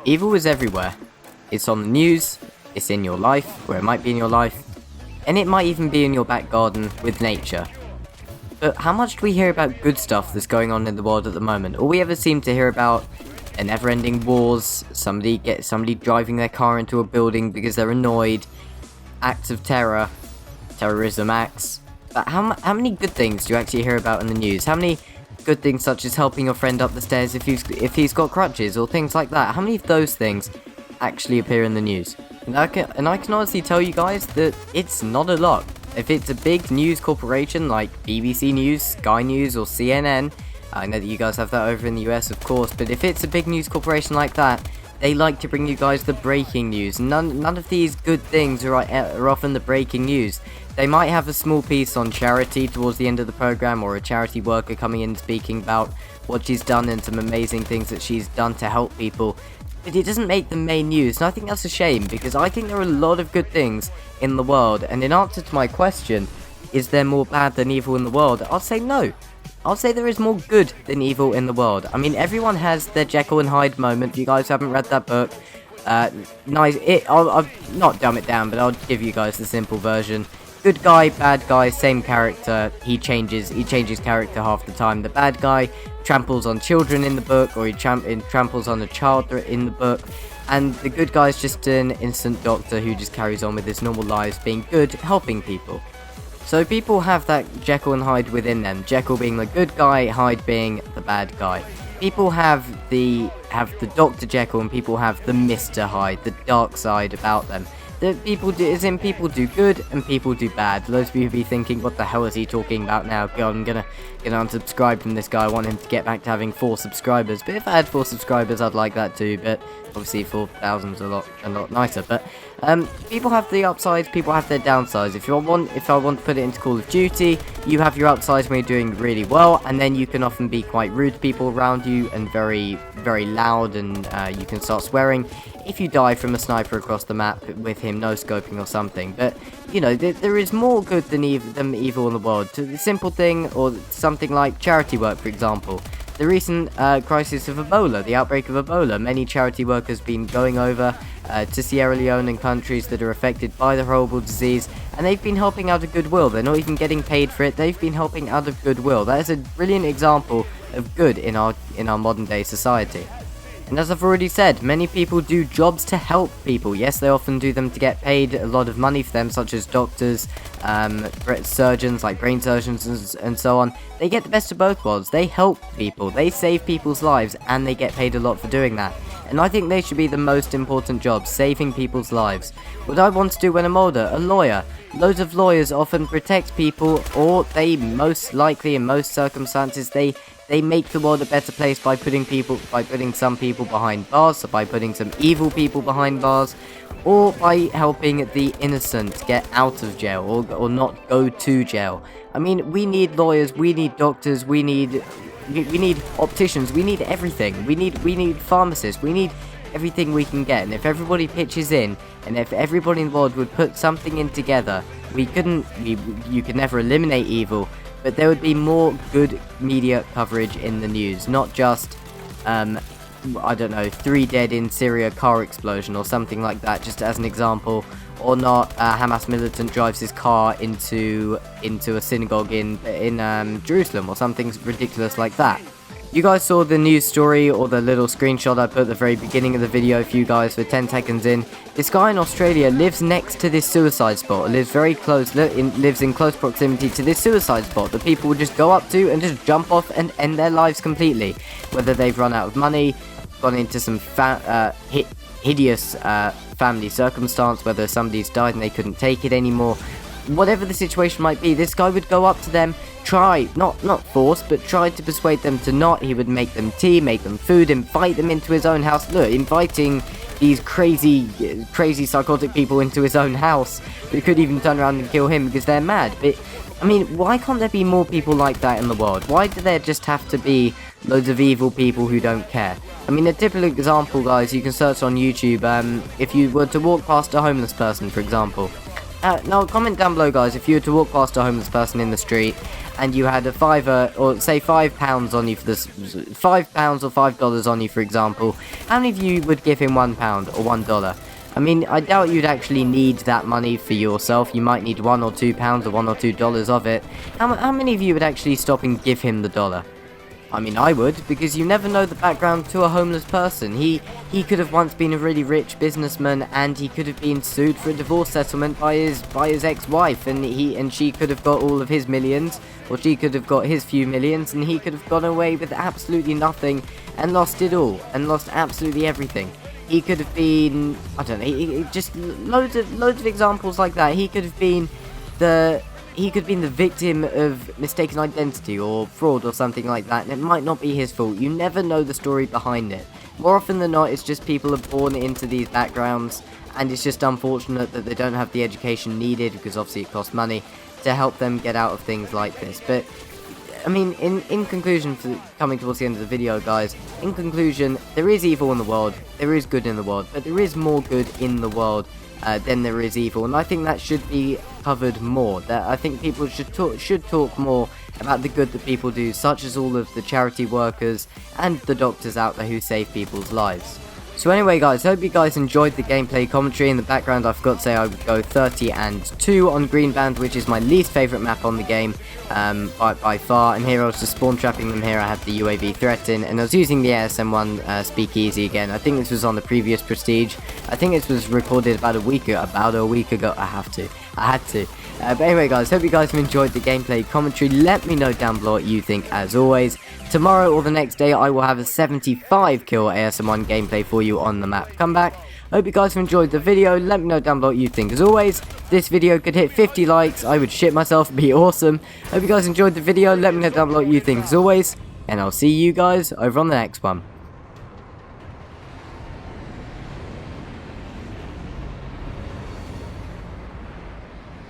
Evil is everywhere. It's on the news, it's in your life, or it might be in your life, and it might even be in your back garden with nature. But how much do we hear about good stuff that's going on in the world at the moment? All we ever seem to hear about are never-ending wars, somebody driving their car into a building because they're annoyed, acts of terror, terrorism acts. But how many good things do you actually hear about in the news? How many good things such as helping your friend up the stairs if he's got crutches or things like that? How many of those things actually appear in the news? And I can honestly tell you guys that it's not a lot. If it's a big news corporation like BBC News, Sky News, or CNN, I know that you guys have that over in the US, of course, but if it's a big news corporation like that, they like to bring you guys the breaking news. None of these good things are often the breaking news. They might have a small piece on charity towards the end of the program, or a charity worker coming in speaking about what she's done and some amazing things that she's done to help people. But it doesn't make the main news, and I think that's a shame, because I think there are a lot of good things in the world. And in answer to my question, is there more bad than evil in the world? I'll say no. I'll say there is more good than evil in the world. I mean, everyone has their Jekyll and Hyde moment. If you guys haven't read that book, I'll not dumb it down, but I'll give you guys the simple version. Good guy, bad guy, same character. He changes character half the time. The bad guy tramples on children in the book, or he tramples on a child in the book. And the good guy is just an innocent doctor who just carries on with his normal lives, being good, helping people. So people have that Jekyll and Hyde within them. Jekyll being the good guy, Hyde being the bad guy. People have the Dr. Jekyll, and people have the Mr. Hyde, the dark side about them. People do good and people do bad. Loads of people be thinking, what the hell is he talking about now? God, I'm gonna unsubscribe from this guy. I want him to get back to having 4 subscribers. But if I had 4 subscribers, I'd like that too. But obviously 4,000's a lot nicer. But people have the upsides, people have their downsides. If I want to put it into Call of Duty, you have your upsides when you're doing really well, and then you can often be quite rude to people around you and very, very loud, and you can start swearing if you die from a sniper across the map with him no-scoping or something. But, you know, there is more good than evil in the world. The simple thing, or something like charity work, for example. The recent crisis of Ebola, the outbreak of Ebola, many charity workers have been going over to Sierra Leone and countries that are affected by the horrible disease, and they've been helping out of goodwill. They're not even getting paid for it, they've been helping out of goodwill. That is a brilliant example of good in our modern day society. And as I've already said, many people do jobs to help people. Yes, they often do them to get paid a lot of money for them, such as doctors, surgeons, like brain surgeons and so on. They get the best of both worlds. They help people, they save people's lives, and they get paid a lot for doing that. And I think they should be the most important jobs, saving people's lives. What I want to do when I'm older, a lawyer. Loads of lawyers often protect people, or they most likely, in most circumstances, they make the world a better place by putting some people behind bars, or by putting some evil people behind bars, or by helping the innocent get out of jail, or not go to jail. I mean, we need lawyers, we need doctors, we need opticians, we need everything. We need pharmacists, we need everything we can get. And if everybody pitches in, and if everybody in the world would put something in together, you could never eliminate evil, but there would be more good media coverage in the news, not just, I don't know, 3 dead in Syria car explosion or something like that, just as an example, or not a Hamas militant drives his car into a synagogue in Jerusalem, or something ridiculous like that. You guys saw the news story, or the little screenshot I put at the very beginning of the video for you guys for 10 seconds in. This guy in Australia lives next to this suicide spot, lives in close proximity to this suicide spot that people would just go up to and just jump off and end their lives completely. Whether they've run out of money, gone into some hideous family circumstance, whether somebody's died and they couldn't take it anymore. Whatever the situation might be, this guy would go up to them, not force, but try to persuade them to not. He would make them tea, make them food, invite them into his own house. Look, inviting these crazy psychotic people into his own house, but could even turn around and kill him because they're mad. But I mean, why can't there be more people like that in the world? Why do there just have to be loads of evil people who don't care? I mean, a typical example, guys, you can search on YouTube. If you were to walk past a homeless person, for example, Now comment down below, guys, if you were to walk past a homeless person in the street and you had a fiver, or say £5 on you for this, £5 or $5 on you, for example, how many of you would give him £1 or $1? I mean, I doubt you'd actually need that money for yourself. You might need £1 or £2 or $1 or $2 of it. How many of you would actually stop and give him the dollar? I mean, I would, because you never know the background to a homeless person. He could have once been a really rich businessman, and he could have been sued for a divorce settlement by his ex-wife, and she could have got all of his millions, or she could have got his few millions, and he could have gone away with absolutely nothing and lost it all, and lost absolutely everything. He could have been, I don't know, just loads of examples like that. He could have been the victim of mistaken identity or fraud or something like that, and it might not be his fault. You never know the story behind it. More often than not, it's just people are born into these backgrounds, and it's just unfortunate that they don't have the education needed, because obviously it costs money, to help them get out of things like this. But I mean, in conclusion, coming towards the end of the video, guys, in conclusion, there is evil in the world, there is good in the world, but there is more good in the world than there is evil, and I think that should be covered more. That I think people should talk more about the good that people do, such as all of the charity workers and the doctors out there who save people's lives. So anyway, guys, hope you guys enjoyed the gameplay commentary. In the background, I forgot to say I would go 30-2 on Green Band, which is my least favourite map on the game by far. And here I was just spawn trapping them here. I had the UAV threat in, and I was using the ASM-1 speakeasy again. I think this was on the previous Prestige. I think this was recorded about a week ago. I had to. But anyway, guys, hope you guys have enjoyed the gameplay commentary. Let me know down below what you think, as always. Tomorrow or the next day, I will have a 75 kill ASM1 gameplay for you on the map Comeback. Hope you guys have enjoyed the video. Let me know down below what you think. As always, this video could hit 50 likes. I would shit myself. It'd be awesome. Hope you guys enjoyed the video. Let me know down below what you think, as always. And I'll see you guys over on the next one.